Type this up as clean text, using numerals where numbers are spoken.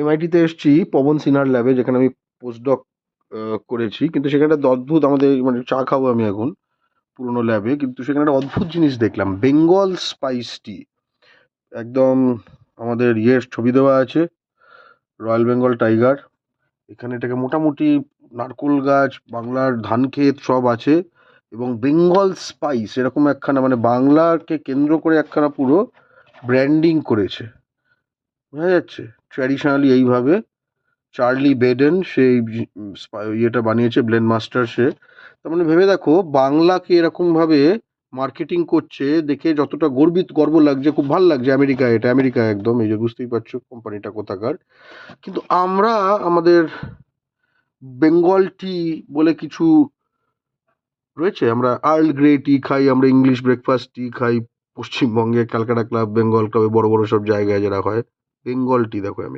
এমআইটিতে এসেছি পবন সিনহার ল্যাবে, যেখানে আমি পোস্টডক করেছি। কিন্তু সেখানে একটা অদ্ভুত, আমাদের মানে চা খাবো আমি এখন পুরোনো ল্যাবে, কিন্তু সেখানে একটা অদ্ভুত জিনিস দেখলাম, বেঙ্গল স্পাইস টি। একদম আমাদের ইয়ের ছবি দেওয়া আছে, রয়্যাল বেঙ্গল টাইগার। এখানে এটাকে মোটামুটি নারকোল গাছ, বাংলার ধান ক্ষেত সব আছে, এবং বেঙ্গল স্পাইস এরকম একখানা, মানে বাংলাকে কেন্দ্র করে একখানা পুরো ব্র্যান্ডিং করেছে, বোঝা যাচ্ছে। ট্র্যাডিশনালি এইভাবে চার্লি বেডেন সেই ইয়েটা বানিয়েছে, ব্লেন্ড মাস্টার সে। তার মানে ভেবে দেখো, বাংলাকে এরকমভাবে মার্কেটিং করছে, দেখে যতটা গর্ব লাগছে, খুব ভালো লাগছে। আমেরিকায়, এটা আমেরিকায় একদম, এই যে বুঝতেই পারছো কোম্পানিটা কোথাকার। কিন্তু আমরা আমাদের বেঙ্গল টি বলে কিছু রয়েছে, আমরা আর্ল গ্রে টি খাই, আমরা ইংলিশ ব্রেকফাস্ট টি খাই পশ্চিমবঙ্গে, ক্যালকাটা ক্লাব, বেঙ্গল ক্লাবে, বড় বড় সব জায়গায় যারা হয়। বেঙ্গল টি দেখো আমেরিকা।